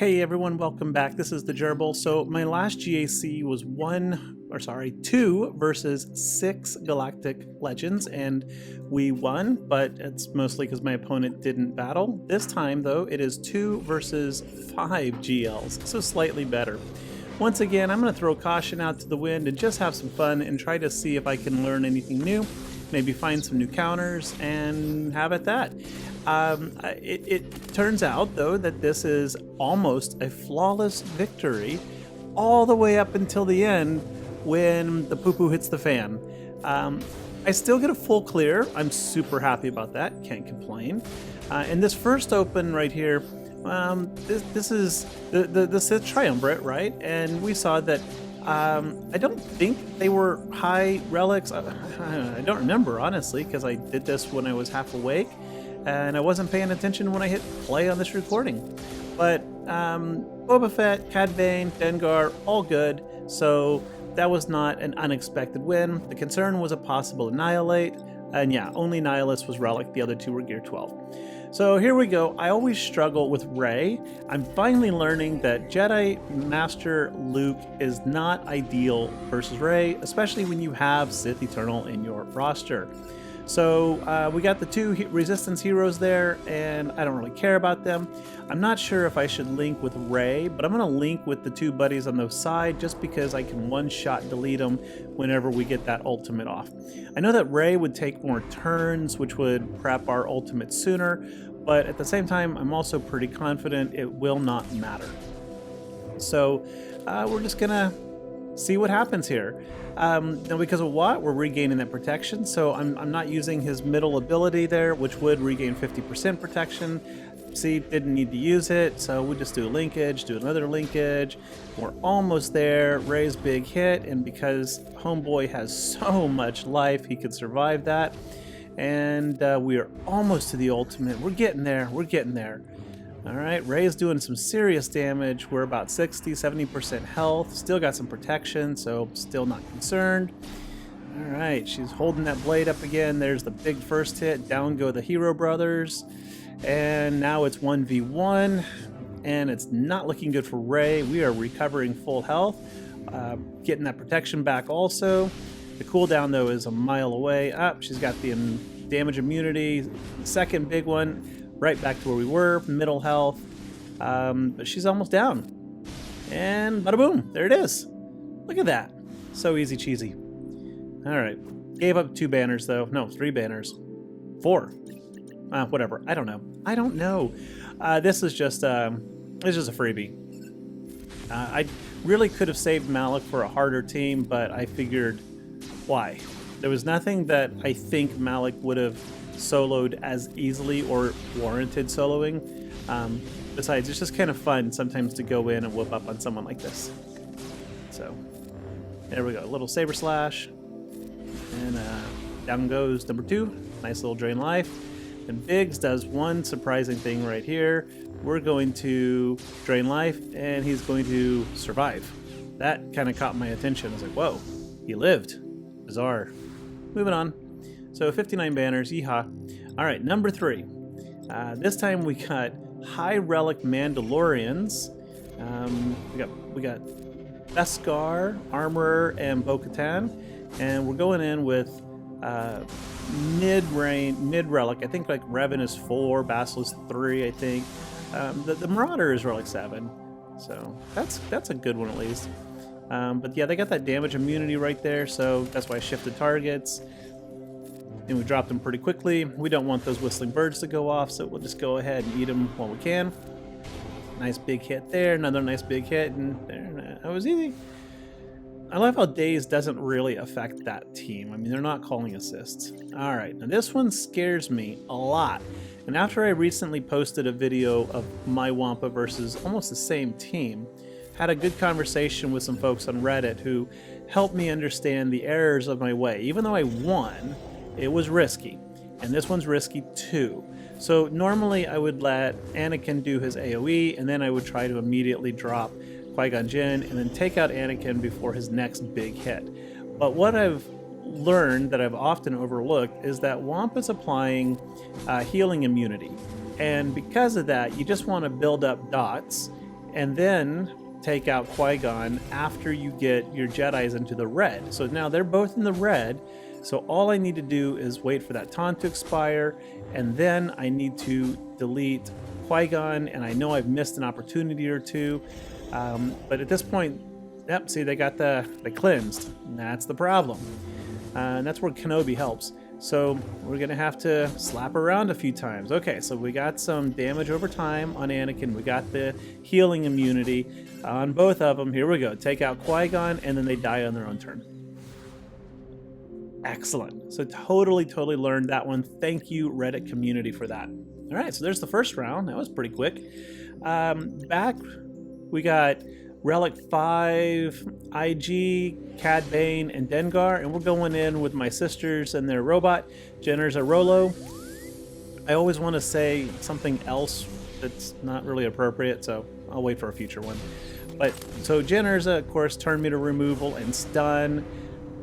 Hey everyone, welcome back. This is the Gerbil. So my last GAC was 2 versus 6 Galactic Legends, and we won, but it's mostly because my opponent didn't battle. This time though, it is 2 versus 5 GLs, so slightly better. Once again, I'm going to throw caution out to the wind and just have some fun and try to see if I can learn anything new, maybe find some new counters, and have at that. It turns out, though, that this is almost a flawless victory all the way up until the end when the poo-poo hits the fan. I still get a full clear. I'm super happy about that. Can't complain. And this first open right here, this is the Sith Triumvirate, right? And we saw that I don't think they were high relics. I don't remember, honestly, because I did this when I was half awake. And I wasn't paying attention when I hit play on this recording. But Boba Fett, Cade, Bane, Dengar, all good. So that was not an unexpected win. The concern was a possible Annihilate. And yeah, only Nihilus was Relic. The other two were Gear 12. So here we go. I always struggle with Rey. I'm finally learning that Jedi Master Luke is not ideal versus Rey, especially when you have Sith Eternal in your roster. So we got the two Resistance heroes there, and I don't really care about them. I'm not sure if I should link with Rey, but I'm going to link with the two buddies on the side just because I can one-shot delete them whenever we get that ultimate off. I know that Rey would take more turns, which would prep our ultimate sooner, but at the same time, I'm also pretty confident it will not matter. So we're just going to see what happens here. Now because of what, we're regaining that protection, so I'm not using his middle ability there, which would regain 50% protection. See, didn't need to use it, so we just do a linkage, do another linkage. We're almost there. Rey's big hit, and because Homeboy has so much life, he could survive that. And we are almost to the ultimate. We're getting there. We're getting there. All right, Rey's doing some serious damage. We're about 60-70% health. Still got some protection, so still not concerned. All right, she's holding that blade up again. There's the big first hit. Down go the Hero Brothers. And now it's 1v1, and it's not looking good for Rey. We are recovering full health, getting that protection back also. The cooldown, though, is a mile away. She's got the damage immunity. Second big one. Right back to where we were, middle health, but she's almost down. And bada boom, there it is. Look at that. So easy cheesy. All right, gave up 2 banners though. No, 3 banners. 4. Whatever, I don't know. This is just, it's just a freebie. I really could have saved Malak for a harder team, but I figured, why? There was nothing that I think Malak would have soloed as easily or warranted soloing. Besides, it's just kind of fun sometimes to go in and whoop up on someone like this. So there we go, a little saber slash, and down goes number 2. Nice little drain life. And Biggs does one surprising thing right here. We're going to drain life, and he's going to survive. That kind of caught my attention. I was like, whoa, he lived. Bizarre. Moving on. So 59 banners, yeehaw. All right, number 3. This time we got high relic Mandalorians. We got Beskar, Armorer, and Bo-Katan, and we're going in with mid relic. I think like Revan is 4, Basilisk 3. I think the Marauder is relic 7. So that's a good one at least. But yeah, they got that damage immunity right there, so that's why I shifted targets. And we dropped them pretty quickly. We don't want those whistling birds to go off, so we'll just go ahead and eat them while we can. Nice big hit there, another nice big hit, and there, that was easy. I love how Daze doesn't really affect that team. I mean, they're not calling assists. All right, now this one scares me a lot. And after I recently posted a video of my Wampa versus almost the same team, had a good conversation with some folks on Reddit who helped me understand the errors of my way. Even though I won, it was risky, and this one's risky too. So normally I would let Anakin do his AoE, and then I would try to immediately drop Qui-Gon Jinn and then take out Anakin before his next big hit. But what I've learned that I've often overlooked is that Wampa's applying healing immunity. And because of that, you just want to build up dots and then take out Qui-Gon after you get your Jedis into the red. So now they're both in the red. So all I need to do is wait for that taunt to expire, and then I need to delete Qui-Gon, and I know I've missed an opportunity or two. But at this point, yep, see, they cleansed. And that's the problem. And that's where Kenobi helps. So we're going to have to slap around a few times. Okay, so we got some damage over time on Anakin. We got the healing immunity on both of them. Here we go. Take out Qui-Gon, and then they die on their own turn. Excellent. So totally learned that one. Thank you, Reddit community, for that. All right, so there's the first round. That was pretty quick. Back, we got Relic 5, IG, Cade, Bane, and Dengar, and we're going in with my sisters and their robot. Jenner's a Rolo. I always want to say something else that's not really appropriate, so I'll wait for a future one. But so Jenner's, of course, turn meter removal and stun.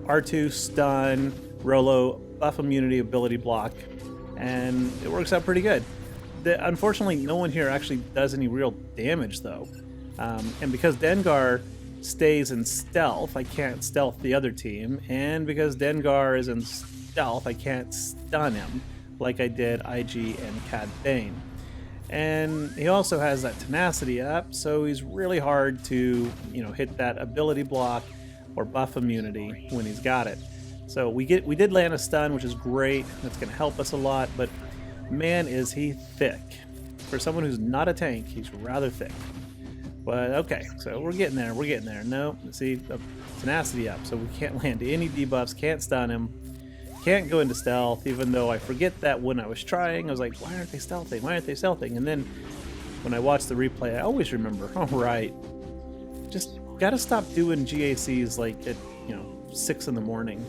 R2 stun, Rolo buff immunity ability block, and it works out pretty good. Unfortunately, no one here actually does any real damage though. And because Dengar stays in stealth, I can't stealth the other team. And because Dengar is in stealth, I can't stun him like I did IG and Cad Bane. And he also has that tenacity up, so he's really hard to, hit that ability block or buff immunity when he's got it. So we did land a stun, which is great. That's going to help us a lot, but man, is he thick. For someone who's not a tank, he's rather thick. But okay, so we're getting there. No, see, the tenacity up, so we can't land any debuffs, can't stun him, can't go into stealth, even though I forget that when I was trying. I was like, why aren't they stealthing? And then when I watch the replay, I always remember, all right, just gotta stop doing GACs like at 6 in the morning.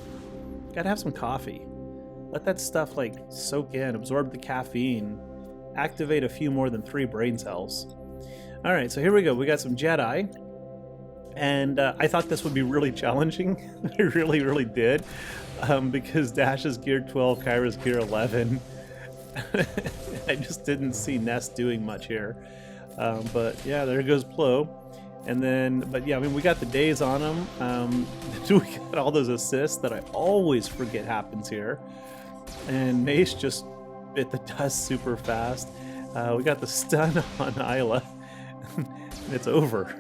Gotta have some coffee. Let that stuff soak in, absorb the caffeine, activate a few more than 3 brain cells. All right, so here we go. We got some Jedi, and I thought this would be really challenging. I really did, because Dash is gear 12, Kyra's gear 11. I just didn't see Ness doing much here, but yeah, there goes Plo. And then, but yeah, I mean, we got the days on him. We got all those assists that I always forget happens here. And Mace just bit the dust super fast. We got the stun on Isla. It's over.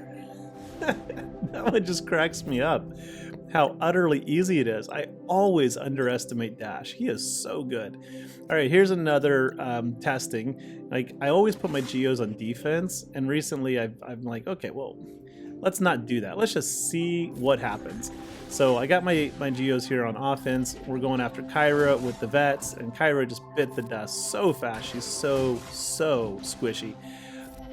That one just cracks me up. How utterly easy it is. I always underestimate Dash. He is so good. All right, here's another testing. I always put my Geos on defense, and recently I'm like, okay, well, let's not do that. Let's just see what happens. So I got my Geos here on offense. We're going after Kyra with the vets, and Kyra just bit the dust so fast. She's so squishy.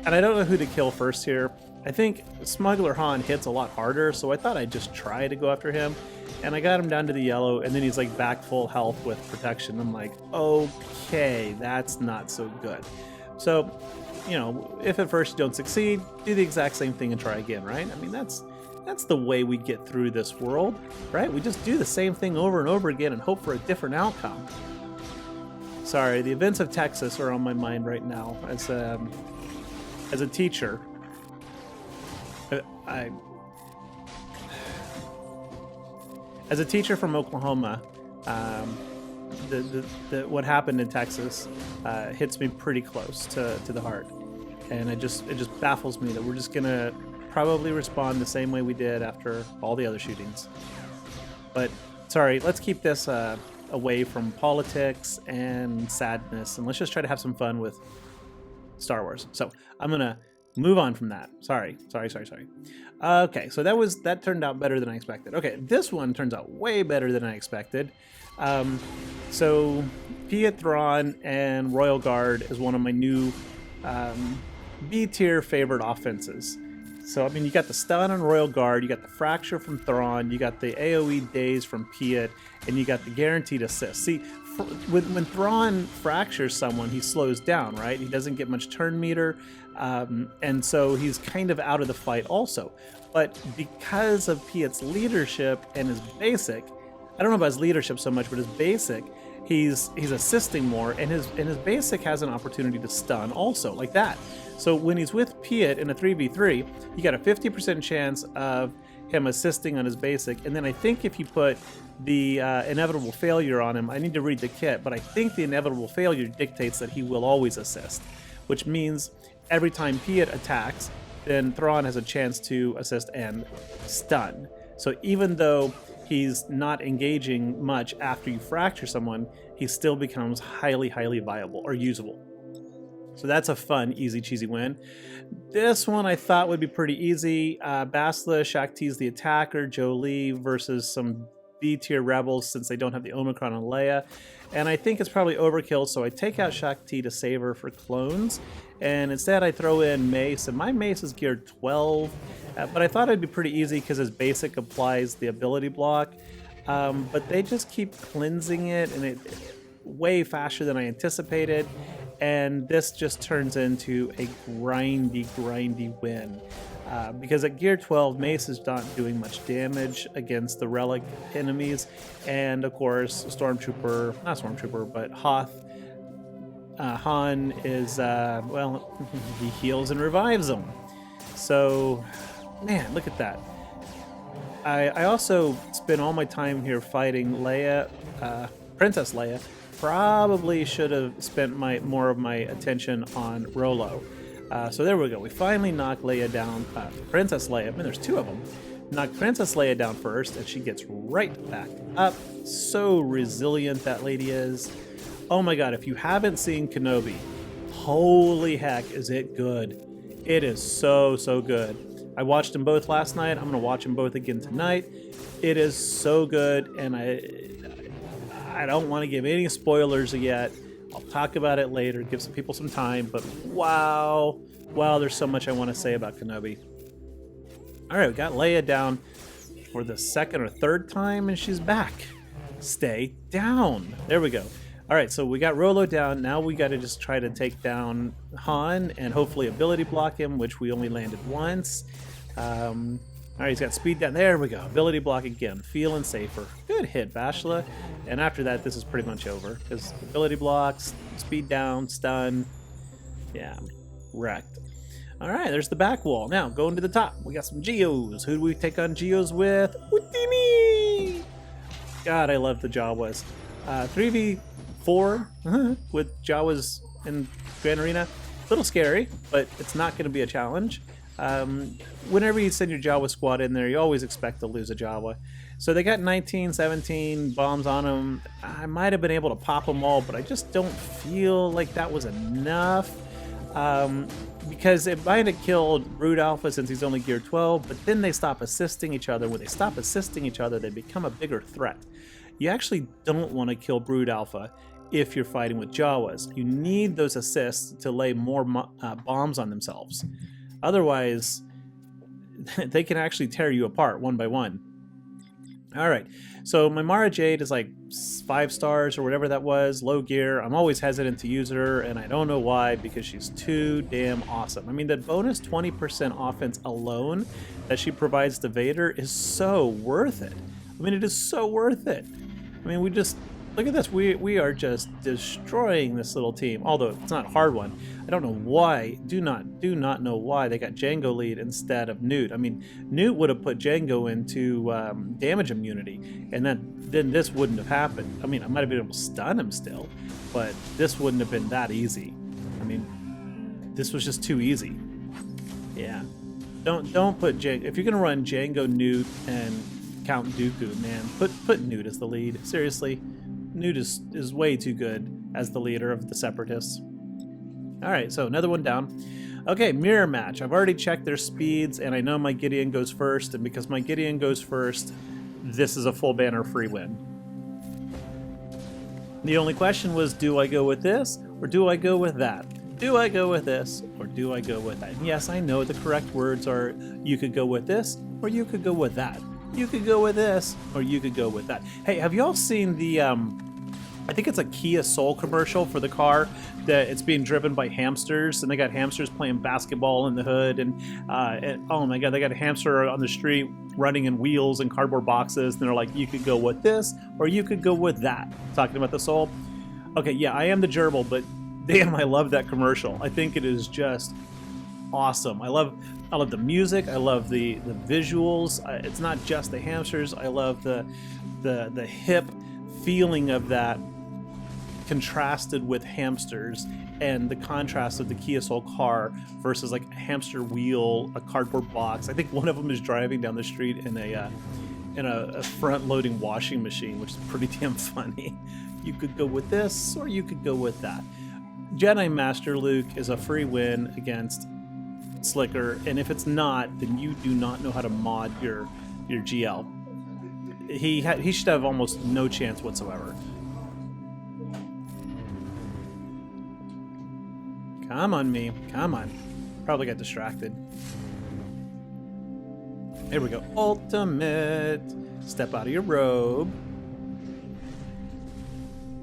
And I don't know who to kill first here. I think Smuggler Han hits a lot harder, so I thought I'd just try to go after him. And I got him down to the yellow, and then he's back full health with protection. I'm like, okay, that's not so good. So, if at first you don't succeed, do the exact same thing and try again, right? I mean, that's the way we get through this world, right? We just do the same thing over and over again and hope for a different outcome. Sorry, the events of Texas are on my mind right now. As a teacher, as a teacher from Oklahoma, what happened in Texas hits me pretty close to the heart, and it just baffles me that we're just gonna probably respond the same way we did after all the other shootings. But sorry, let's keep this away from politics and sadness, and let's just try to have some fun with Star Wars. So I'm gonna move on from that. Sorry. Okay, so that turned out better than I expected. Okay, this one turns out way better than I expected. So Piett Thrawn and Royal Guard is one of my new B-tier favorite offenses. So, I mean, you got the stun on Royal Guard, you got the fracture from Thrawn, you got the AoE daze from Piett, and you got the guaranteed assist. See, when Thrawn fractures someone, he slows down, right? He doesn't get much turn meter, and so he's kind of out of the fight also. But because of Piett's leadership and his basic, I don't know about his leadership so much, but his basic, he's assisting more, and his basic has an opportunity to stun also, like that. So when he's with Piett in a 3v3, you got a 50% chance of him assisting on his basic, and then I think if you put the inevitable failure on him, I need to read the kit, but I think the inevitable failure dictates that he will always assist, which means every time Piett attacks, then Thrawn has a chance to assist and stun. So even though he's not engaging much after you fracture someone, he still becomes highly, highly viable or usable. So that's a fun, easy, cheesy win. This one I thought would be pretty easy. Bastila, Shakti's the attacker, Jolie versus some B-tier rebels since they don't have the Omicron on Leia. And I think it's probably overkill, so I take out Shakti to save her for clones. And instead I throw in Mace, and my Mace is geared 12. But I thought it'd be pretty easy because his basic applies the ability block. But they just keep cleansing it, and it way faster than I anticipated. And this just turns into a grindy win. Because at gear 12, Mace is not doing much damage against the relic enemies. And of course, not Stormtrooper, but Hoth. Han is, well, he heals and revives them. So, man, look at that. I also spend all my time here fighting Leia, Princess Leia. Probably should have spent more of my attention on Rolo. So there we go. We finally knock Leia down. Princess Leia. I mean, there's two of them. Knock Princess Leia down first, and she gets right back up. So resilient that lady is. Oh my god, if you haven't seen Kenobi, holy heck, is it good. It is so, so good. I watched them both last night. I'm going to watch them both again tonight. It is so good, and I don't want to give any spoilers yet. I'll talk about it later, give some people some time, but wow, there's so much I want to say about Kenobi. All right, we got Leia down for the second or third time, and she's back. Stay down. There we go. All right, so we got Rolo down. Now we got to just try to take down Han and hopefully ability block him, which we only landed once. All right, he's got speed down. There we go. Ability block again. Feeling safer. Good hit, Bastila. And after that, this is pretty much over. Because ability blocks, speed down, stun. Yeah, wrecked. All right, there's the back wall. Now, going to the top. We got some Geos. Who do we take on Geos with? Utini! God, I love the Jawas. 3v4 with Jawas in Grand Arena. A little scary, but it's not going to be a challenge. Whenever you send your Jawa squad in there, you always expect to lose a Jawa. So they got 19, 17 bombs on them. I might have been able to pop them all, but I just don't feel like that was enough. Because it might have killed Brood Alpha since he's only gear 12, but then they stop assisting each other. When they stop assisting each other, they become a bigger threat. You actually don't want to kill Brood Alpha if you're fighting with Jawas. You need those assists to lay more bombs on themselves. Otherwise, they can actually tear you apart one by one. All right, so my Mara Jade is like 5 stars or whatever that was, low gear. I'm always hesitant to use her, and I don't know why, because she's too damn awesome. I mean, the bonus 20% offense alone that she provides to Vader is so worth it. I mean, it is so worth it. I mean, we just... Look at this. We are just destroying this little team. Although it's not a hard one. I don't know why. Do not know why they got Jango lead instead of Newt. I mean, Newt would have put Jango into damage immunity, and then this wouldn't have happened. I mean, I might have been able to stun him still, but this wouldn't have been that easy. I mean, this was just too easy. Yeah. Don't put Jango. If you're gonna run Jango, Newt, and Count Dooku, man, put Newt as the lead. Seriously. Newt is way too good as the leader of the Separatists. Alright, so another one down. Okay, mirror match. I've already checked their speeds, and I know my Gideon goes first, and because my Gideon goes first, this is a full banner free win. The only question was, do I go with this, or do I go with that? Do I go with this, or do I go with that? And yes, I know the correct words are, you could go with this, or you could go with that. You could go with this, or you could go with that. Hey, have y'all seen the I think it's a Kia Soul commercial for the car that it's being driven by hamsters, and they got hamsters playing basketball in the hood, and oh my god, they got a hamster on the street running in wheels and cardboard boxes, and they're like, you could go with this or you could go with that. Talking about the Soul. Okay, yeah, I am the gerbil, but damn, I love that commercial. I think it is just awesome. I love the music. I love the visuals. It's not just the hamsters. I love the hip feeling of that, contrasted with hamsters, and the contrast of the Kia Soul car versus like a hamster wheel, a cardboard box. I think one of them is driving down the street in a front-loading washing machine, which is pretty damn funny. You could go with this or you could go with that. Jedi Master Luke is a free win against Slicker, and if it's not, then you do not know how to mod your GL. He should have almost no chance whatsoever. Come on, me. Come on. Probably got distracted. Here we go. Ultimate. Step out of your robe.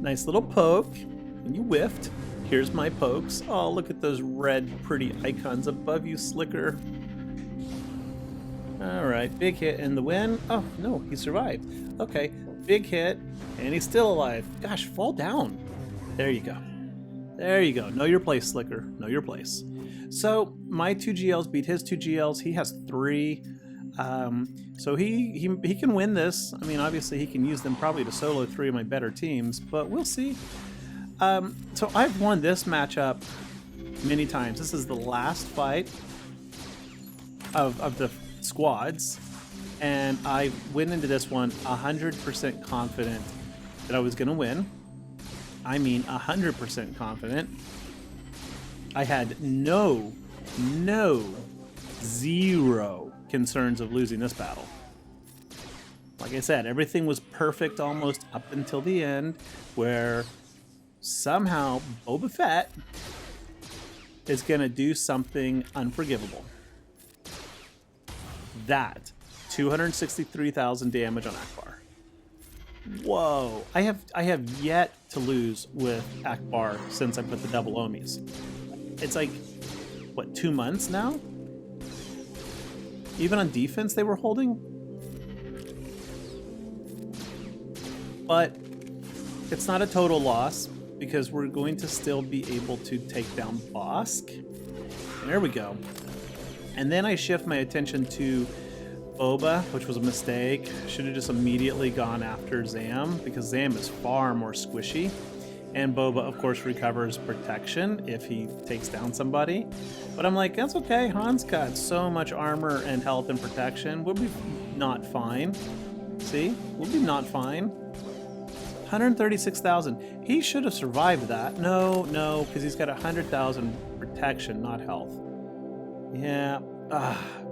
Nice little poke. And you whiffed. Here's my pokes. Oh, look at those red pretty icons above you, Slicker. Alright, big hit in the win. Oh, no, he survived. Okay, big hit, and he's still alive. Gosh, fall down. There you go. There you go. Know your place, Slicker. Know your place. So, my 2 GLs beat his 2 GLs. He has 3. So he can win this. I mean, obviously he can use them probably to solo 3 of my better teams, but we'll see. So I've won this matchup many times. This is the last fight of the squads, and I went into this one 100% confident that I was going to win. I mean 100% confident. I had zero concerns of losing this battle. Like I said, everything was perfect almost up until the end, where somehow Boba Fett is going to do something unforgivable. That 263,000 damage on ACKBAR. Whoa! I have yet to lose with ACKBAR since I put the double Omis. It's like, what, 2 months now? Even on defense they were holding? But it's not a total loss, because we're going to still be able to take down Bossk. There we go. And then I shift my attention to Boba, which was a mistake. Should have just immediately gone after Zam, because Zam is far more squishy. And Boba, of course, recovers protection if he takes down somebody. But I'm like, that's okay. Han's got so much armor and health and protection. We'll be not fine. See? We'll be not fine. 136,000. He should have survived that. No, because he's got 100,000 protection, not health. Yeah,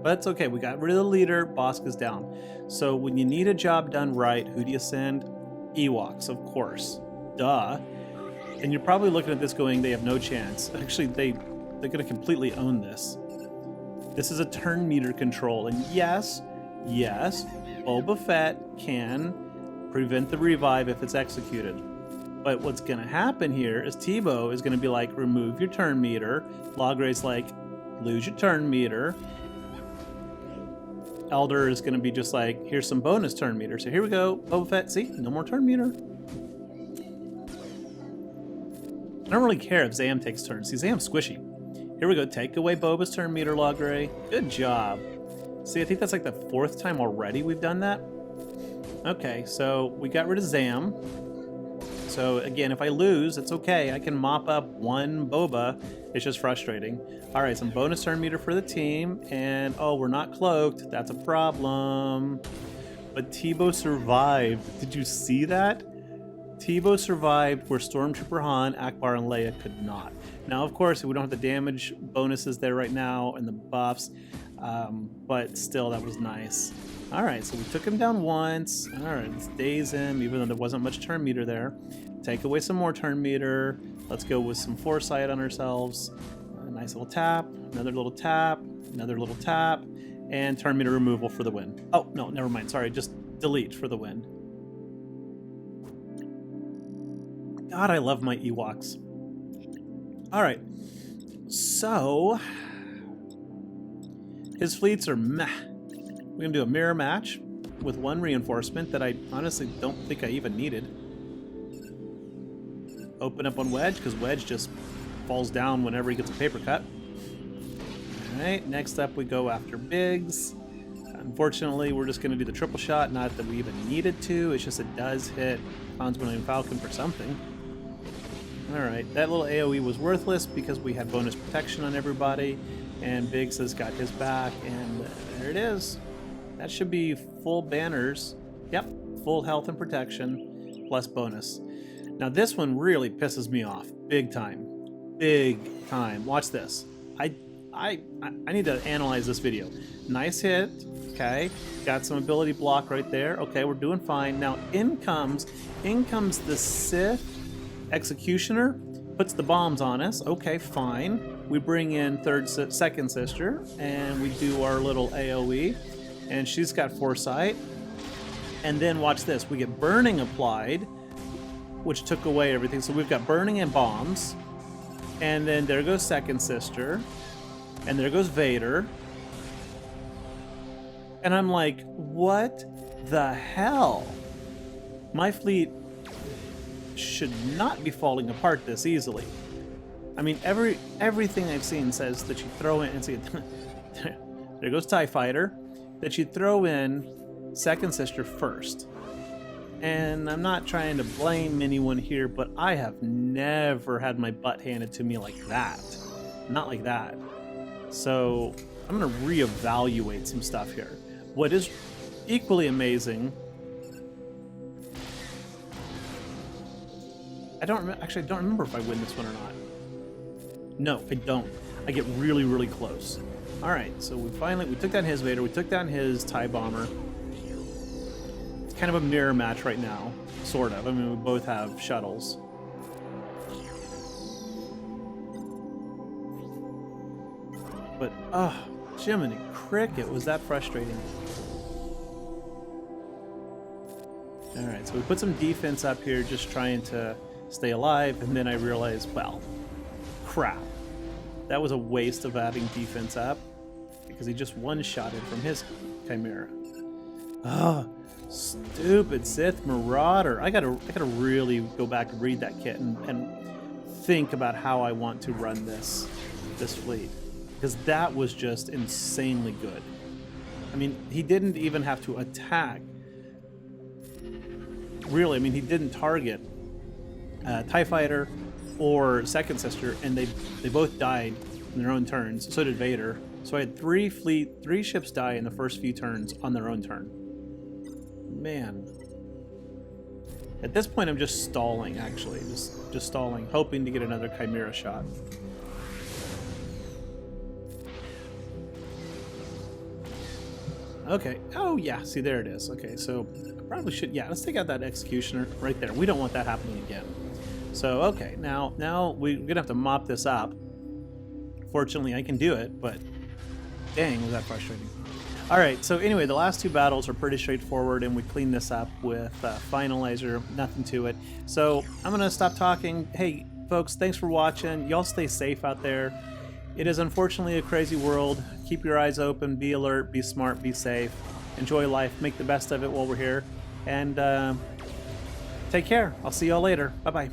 but it's okay. We got rid of the leader. Bossk is down. So when you need a job done right, who do you send? Ewoks, of course. Duh. And you're probably looking at this going, they have no chance. Actually, they're going to completely own this. This is a turn meter control. And yes, Boba Fett can prevent the revive if it's executed. But what's going to happen here is Teebo is going to be like, remove your turn meter. Logray's like, lose your turn meter. Elder is going to be just like, here's some bonus turn meter. So here we go. Boba Fett, see? No more turn meter. I don't really care if Zam takes turns. See, Zam's squishy. Here we go. Take away Boba's turn meter, Logray. Good job. See, I think that's like the 4th time already we've done that. Okay, so we got rid of Zam. So again, if I lose, it's okay. I can mop up 1 Boba. It's just frustrating. All right, some bonus turn meter for the team. And, oh, we're not cloaked. That's a problem. But Teebo survived. Did you see that? Teebo survived where Stormtrooper Han, ACKBAR, and Leia could not. Now, of course, we don't have the damage bonuses there right now and the buffs, but still, that was nice. All right, so we took him down once. All right, let's daze him, even though there wasn't much turn meter there. Take away some more turn meter. Let's go with some foresight on ourselves. A nice little tap, another little tap, another little tap, and turn meter removal for the win. Oh, no, never mind. Sorry, just delete for the win. God, I love my Ewoks. All right. So, his fleets are meh. We're going to do a mirror match with one reinforcement that I honestly don't think I even needed. Open up on Wedge, because Wedge just falls down whenever he gets a paper cut. Alright, next up we go after Biggs. Unfortunately, we're just going to do the triple shot, not that we even needed to, it's just it does hit Consman and Falcon for something. Alright, that little AoE was worthless because we had bonus protection on everybody, and Biggs has got his back, and there it is. That should be full banners. Yep, full health and protection, plus bonus. Now this one really pisses me off, big time. Big time. Watch this. I need to analyze this video. Nice hit, okay. Got some ability block right there. Okay, we're doing fine. Now in comes the Sith Executioner, puts the bombs on us. Okay, fine. We bring in second sister, and we do our little AoE, and she's got foresight. And then watch this. We get burning applied, which took away everything. So we've got burning and bombs, and then there goes second sister, and there goes Vader. And I'm like, what the hell? My fleet should not be falling apart this easily. I mean, everything I've seen says that you throw in, and see, there goes TIE Fighter, that you throw in second sister first. And I'm not trying to blame anyone here, but I have never had my butt handed to me like that. Not like that. So I'm going to reevaluate some stuff here. What is equally amazing, I don't remember if I win this one or not. No, I don't. I get really, really close. All right, so we took down his Vader, we took down his TIE Bomber. It's kind of a mirror match right now, sort of. I mean, we both have shuttles. But, Jiminy Cricket, was that frustrating. All right, so we put some defense up here, just trying to stay alive, and then I realized, well, crap. That was a waste of having defense up, because he just one-shotted from his Chimera. Stupid Sith Marauder. I gotta really go back and read that kit and think about how I want to run this fleet. Because that was just insanely good. I mean, he didn't even have to attack. Really, I mean, he didn't target TIE Fighter or Second Sister, and they both died in their own turns. So did Vader. So I had three ships die in the first few turns on their own turn. Man. At this point, I'm just stalling, actually. Just stalling, hoping to get another Chimera shot. Okay. Oh, yeah. See, there it is. Okay, so I probably should... Yeah, let's take out that Executioner right there. We don't want that happening again. So, okay. Now we're going to have to mop this up. Fortunately, I can do it, but... Dang, was that frustrating. Alright, so anyway, the last two battles are pretty straightforward, and we cleaned this up with Finalizer. Nothing to it. So, I'm going to stop talking. Hey, folks, thanks for watching. Y'all stay safe out there. It is unfortunately a crazy world. Keep your eyes open, be alert, be smart, be safe. Enjoy life, make the best of it while we're here. And take care. I'll see y'all later. Bye-bye.